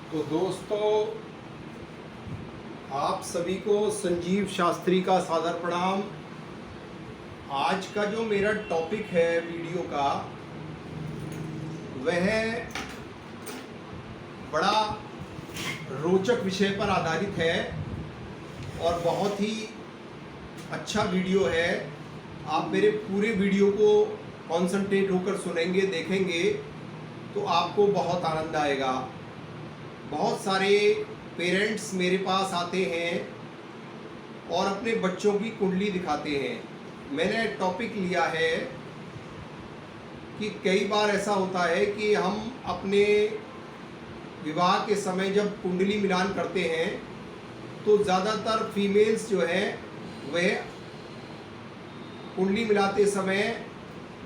तो दोस्तों, आप सभी को संजीव शास्त्री का सादर प्रणाम। आज का जो मेरा टॉपिक है वीडियो का, वह बड़ा रोचक विषय पर आधारित है और बहुत ही अच्छा वीडियो है। आप मेरे पूरे वीडियो को कॉन्सेंट्रेट होकर सुनेंगे, देखेंगे तो आपको बहुत आनंद आएगा। बहुत सारे पेरेंट्स मेरे पास आते हैं और अपने बच्चों की कुंडली दिखाते हैं। मैंने टॉपिक लिया है कि कई बार ऐसा होता है कि हम अपने विवाह के समय जब कुंडली मिलान करते हैं तो ज़्यादातर फीमेल्स जो है वह कुंडली मिलाते समय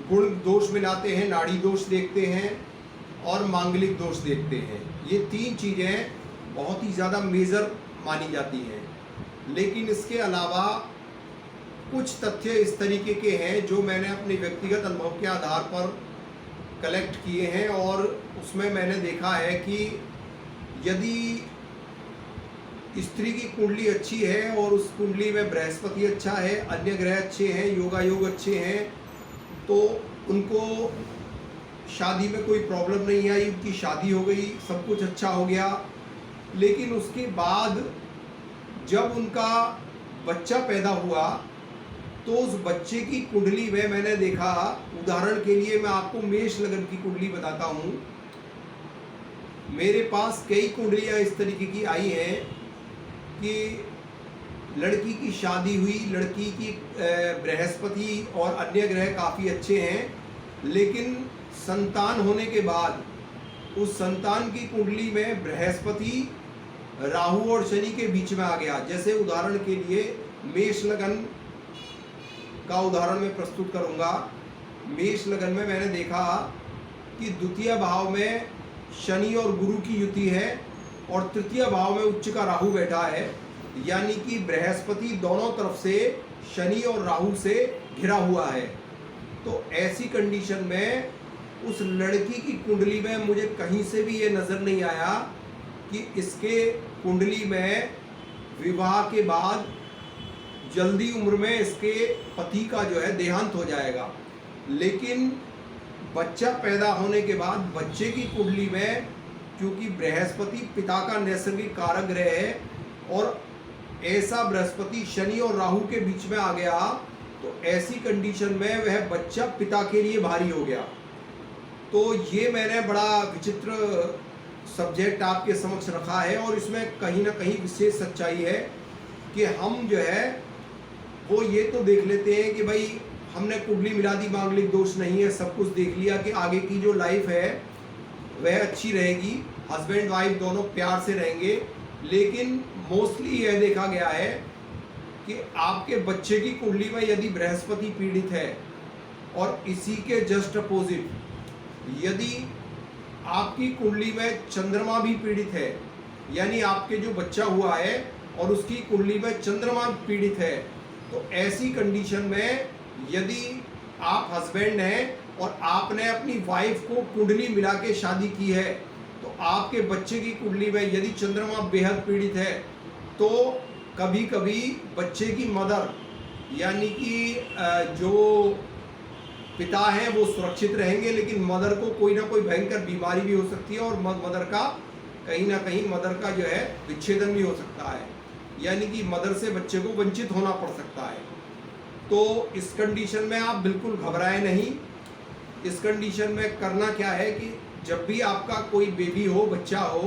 गुण दोष मिलाते हैं, नाड़ी दोष देखते हैं और मांगलिक दोष देखते हैं। ये तीन चीज़ें बहुत ही ज़्यादा मेजर मानी जाती हैं। लेकिन इसके अलावा कुछ तथ्य इस तरीके के हैं जो मैंने अपने व्यक्तिगत अनुभव के आधार पर कलेक्ट किए हैं और उसमें मैंने देखा है कि यदि स्त्री की कुंडली अच्छी है और उस कुंडली में बृहस्पति अच्छा है, अन्य ग्रह अच्छे हैं, योगा योग अच्छे हैं, तो उनको शादी में कोई प्रॉब्लम नहीं आई, उनकी शादी हो गई, सब कुछ अच्छा हो गया। लेकिन उसके बाद जब उनका बच्चा पैदा हुआ तो उस बच्चे की कुंडली में मैंने देखा, उदाहरण के लिए मैं आपको मेष लगन की कुंडली बताता हूँ। मेरे पास कई कुंडलियाँ इस तरीके की आई हैं कि लड़की की शादी हुई, लड़की की बृहस्पति और अन्य ग्रह काफ़ी अच्छे हैं, लेकिन संतान होने के बाद उस संतान की कुंडली में बृहस्पति राहु और शनि के बीच में आ गया। जैसे उदाहरण के लिए मेष लगन का उदाहरण मैं प्रस्तुत करूंगा। मेष लगन में मैंने देखा कि द्वितीय भाव में शनि और गुरु की युति है और तृतीय भाव में उच्च का राहु बैठा है, यानी कि बृहस्पति दोनों तरफ से शनि और राहु से घिरा हुआ है। तो ऐसी कंडीशन में उस लड़की की कुंडली में मुझे कहीं से भी ये नज़र नहीं आया कि इसके कुंडली में विवाह के बाद जल्दी उम्र में इसके पति का जो है देहांत हो जाएगा। लेकिन बच्चा पैदा होने के बाद बच्चे की कुंडली में क्योंकि बृहस्पति पिता का नैसर्गिक कारक ग्रह है और ऐसा बृहस्पति शनि और राहु के बीच में आ गया, तो ऐसी कंडीशन में वह बच्चा पिता के लिए भारी हो गया। तो ये मैंने बड़ा विचित्र सब्जेक्ट आपके समक्ष रखा है और इसमें कहीं ना कहीं विशेष सच्चाई है कि हम जो है वो ये तो देख लेते हैं कि भाई हमने कुंडली मिला दी, मांगलिक दोष नहीं है, सब कुछ देख लिया कि आगे की जो लाइफ है वह अच्छी रहेगी, हस्बैंड वाइफ दोनों प्यार से रहेंगे। लेकिन मोस्टली यह देखा गया है कि आपके बच्चे की कुंडली में यदि बृहस्पति पीड़ित है और इसी के जस्ट अपोजिट यदि आपकी कुंडली में चंद्रमा भी पीड़ित है, यानी आपके जो बच्चा हुआ है और उसकी कुंडली में चंद्रमा पीड़ित है, तो ऐसी कंडीशन में यदि आप हस्बैंड हैं और आपने अपनी वाइफ को कुंडली मिला के शादी की है, तो आपके बच्चे की कुंडली में यदि चंद्रमा बेहद पीड़ित है तो कभी कभी बच्चे की मदर यानी कि जो पिता हैं वो सुरक्षित रहेंगे, लेकिन मदर को कोई ना कोई भयंकर बीमारी भी हो सकती है और मदर का कहीं ना कहीं मदर का जो है विच्छेदन भी हो सकता है, यानी कि मदर से बच्चे को वंचित होना पड़ सकता है। तो इस कंडीशन में आप बिल्कुल घबराएं नहीं। इस कंडीशन में करना क्या है कि जब भी आपका कोई बेबी हो, बच्चा हो,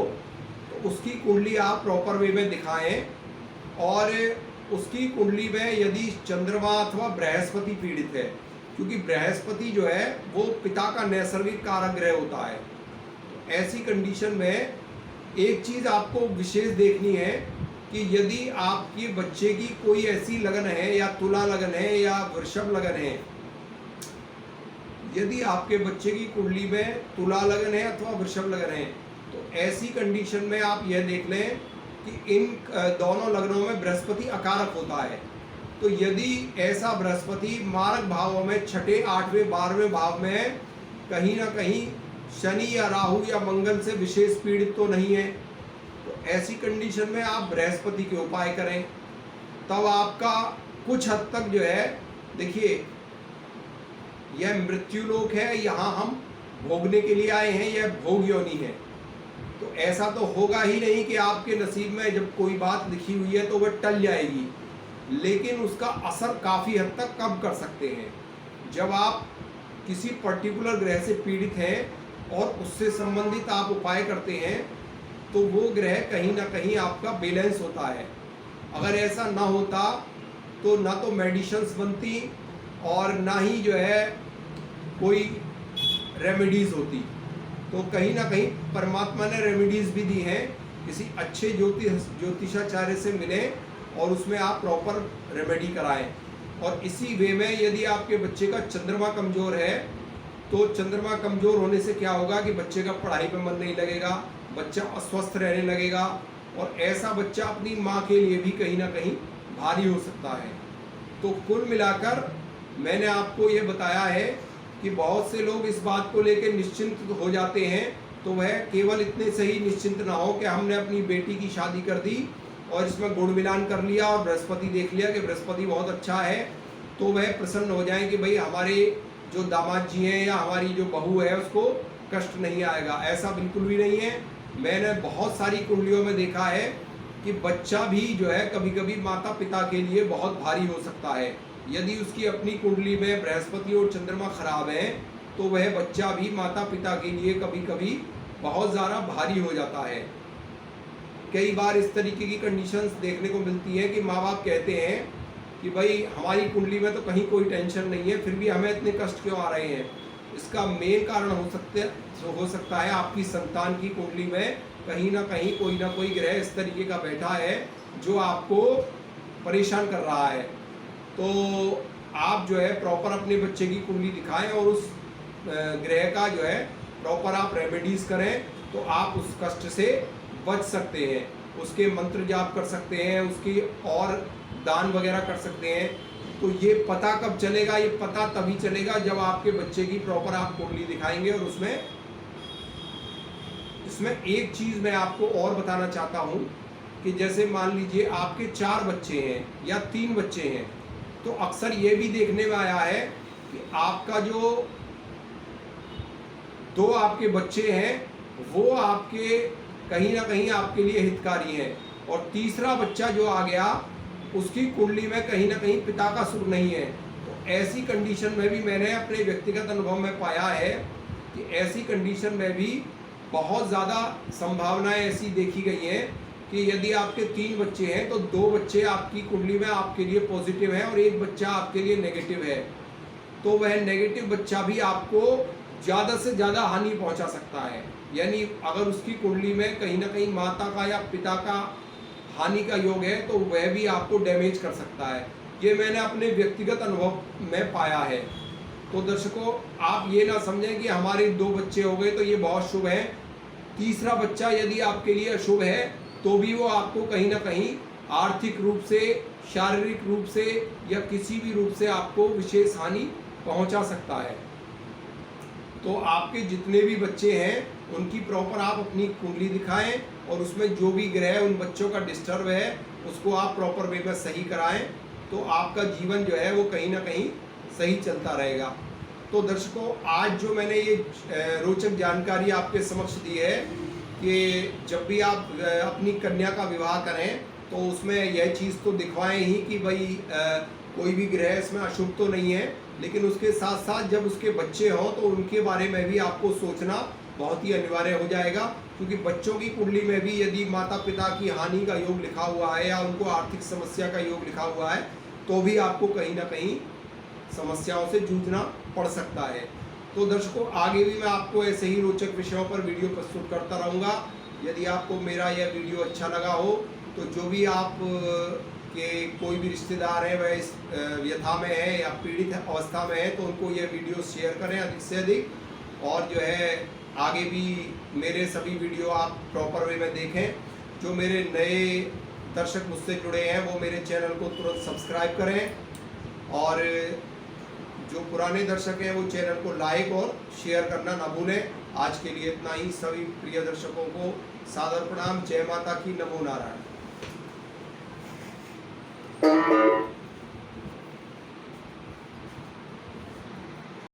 तो उसकी कुंडली आप प्रॉपर वे में दिखाएं और उसकी कुंडली में यदि चंद्रमा अथवा बृहस्पति पीड़ित है, क्योंकि बृहस्पति जो है वो पिता का नैसर्गिक कारक ग्रह होता है, तो ऐसी कंडीशन में एक चीज़ आपको विशेष देखनी है कि यदि आपके बच्चे की कोई ऐसी लगन है या तुला लगन है या वृषभ लगन है, यदि आपके बच्चे की कुंडली में तुला लगन है अथवा वृषभ लगन है, तो ऐसी कंडीशन में आप यह देख लें कि इन दोनों लग्नों में बृहस्पति अकारक होता है। तो यदि ऐसा बृहस्पति मारक भावों में छठे, आठवें, 12वें भाव में कहीं ना कहीं शनि या राहु या मंगल से विशेष पीड़ित तो नहीं है, तो ऐसी कंडीशन में आप बृहस्पति के उपाय करें, तब आपका कुछ हद तक जो है, देखिए यह मृत्युलोक है, यहाँ हम भोगने के लिए आए हैं, यह भोग योनि है। तो ऐसा तो होगा ही नहीं कि आपके नसीब में जब कोई बात लिखी हुई है तो वह टल जाएगी, लेकिन उसका असर काफ़ी हद तक कम कर सकते हैं। जब आप किसी पर्टिकुलर ग्रह से पीड़ित हैं और उससे संबंधित आप उपाय करते हैं, तो वो ग्रह कहीं ना कहीं आपका बैलेंस होता है। अगर ऐसा ना होता तो ना तो मेडिसिन्स बनती और ना ही जो है कोई रेमेडीज़ होती। तो कहीं ना कहीं परमात्मा ने रेमेडीज़ भी दी हैं, किसी अच्छे ज्योतिषाचार्य से मिलें और उसमें आप प्रॉपर रेमेडी कराएं। और इसी वे में यदि आपके बच्चे का चंद्रमा कमज़ोर है, तो चंद्रमा कमज़ोर होने से क्या होगा कि बच्चे का पढ़ाई पे मन नहीं लगेगा, बच्चा अस्वस्थ रहने लगेगा, और ऐसा बच्चा अपनी माँ के लिए भी कहीं ना कहीं भारी हो सकता है। तो कुल मिलाकर मैंने आपको ये बताया है कि बहुत से लोग इस बात को लेकर निश्चिंत हो जाते हैं, तो वह केवल इतने से ही निश्चिंत ना हो कि हमने अपनी बेटी की शादी कर दी और इसमें गुण मिलान कर लिया और बृहस्पति देख लिया कि बृहस्पति बहुत अच्छा है, तो वह प्रसन्न हो जाएं कि भाई हमारे जो दामाद जी हैं या हमारी जो बहू है उसको कष्ट नहीं आएगा। ऐसा बिल्कुल भी नहीं है। मैंने बहुत सारी कुंडलियों में देखा है कि बच्चा भी जो है कभी कभी माता पिता के लिए बहुत भारी हो सकता है। यदि उसकी अपनी कुंडली में बृहस्पति और चंद्रमा खराब है, तो वह बच्चा भी माता पिता के लिए कभी कभी बहुत ज़्यादा भारी हो जाता है। कई बार इस तरीके की कंडीशंस देखने को मिलती हैं कि माँ बाप कहते हैं कि भाई हमारी कुंडली में तो कहीं कोई टेंशन नहीं है, फिर भी हमें इतने कष्ट क्यों आ रहे हैं। इसका मेन कारण हो सकता है आपकी संतान की कुंडली में कहीं ना कोई ग्रह इस तरीके का बैठा है जो आपको परेशान कर रहा है। तो आप जो है प्रॉपर अपने बच्चे की कुंडली दिखाएं और उस ग्रह का जो है प्रॉपर आप रेमेडीज़ करें, तो आप उस कष्ट से बच सकते हैं। उसके मंत्र जाप कर सकते हैं, उसकी और दान वगैरह कर सकते हैं। तो ये पता कब चलेगा? ये पता तभी चलेगा जब आपके बच्चे की प्रॉपर आप कुंडली दिखाएंगे। और इसमें एक चीज़ मैं आपको और बताना चाहता हूँ कि जैसे मान लीजिए आपके 4 बच्चे हैं या 3 बच्चे हैं, तो अक्सर ये भी देखने में आया है कि आपका जो 2 आपके बच्चे हैं वो आपके कहीं ना कहीं आपके लिए हितकारी हैं, और तीसरा बच्चा जो आ गया उसकी कुंडली में कहीं ना कहीं पिता का सुख नहीं है। तो ऐसी कंडीशन में भी मैंने अपने व्यक्तिगत अनुभव में पाया है कि ऐसी कंडीशन में भी बहुत ज़्यादा संभावनाएं ऐसी देखी गई हैं कि यदि आपके 3 बच्चे हैं तो 2 बच्चे आपकी कुंडली में आपके लिए पॉजिटिव है और 1 बच्चा आपके लिए नेगेटिव है। तो वह नेगेटिव बच्चा भी आपको ज़्यादा से ज़्यादा हानि पहुंचा सकता है। यानी अगर उसकी कुंडली में कहीं ना कहीं माता का या पिता का हानि का योग है तो वह भी आपको डैमेज कर सकता है। ये मैंने अपने व्यक्तिगत अनुभव में पाया है। तो दर्शकों, आप ये ना समझें कि हमारे 2 बच्चे हो गए तो ये बहुत शुभ है। तीसरा बच्चा यदि आपके लिए अशुभ है तो भी वो आपको कहीं ना कहीं आर्थिक रूप से, शारीरिक रूप से या किसी भी रूप से आपको विशेष हानि पहुंचा सकता है। तो आपके जितने भी बच्चे हैं उनकी प्रॉपर आप अपनी कुंडली दिखाएं और उसमें जो भी ग्रह उन बच्चों का डिस्टर्ब है उसको आप प्रॉपर वे में सही कराएं, तो आपका जीवन जो है वो कहीं ना कहीं सही चलता रहेगा। तो दर्शकों, आज जो मैंने ये रोचक जानकारी आपके समक्ष दी है कि जब भी आप अपनी कन्या का विवाह करें तो उसमें यह चीज़ तो दिखवाएं ही कि भाई कोई भी ग्रह इसमें अशुभ तो नहीं है, लेकिन उसके साथ साथ जब उसके बच्चे हों तो उनके बारे में भी आपको सोचना बहुत ही अनिवार्य हो जाएगा। क्योंकि बच्चों की कुंडली में भी यदि माता पिता की हानि का योग लिखा हुआ है या उनको आर्थिक समस्या का योग लिखा हुआ है तो भी आपको कहीं ना कहीं समस्याओं से जूझना पड़ सकता है। तो दर्शकों, आगे भी मैं आपको ऐसे ही रोचक विषयों पर वीडियो प्रस्तुत करता रहूँगा। यदि आपको मेरा यह वीडियो अच्छा लगा हो तो जो भी आप के कोई भी रिश्तेदार है वह इस व्यथा में है या पीड़ित अवस्था में है तो उनको यह वीडियो शेयर करें अधिक से अधिक, और जो है आगे भी मेरे सभी वीडियो आप प्रॉपर वे में देखें। जो मेरे नए दर्शक मुझसे जुड़े हैं वो मेरे चैनल को तुरंत सब्सक्राइब करें, और जो पुराने दर्शक हैं वो चैनल को लाइक और शेयर करना ना भूलें। आज के लिए इतना ही। सभी प्रिय दर्शकों को सादर प्रणाम। जय माता की। नमो नारायण।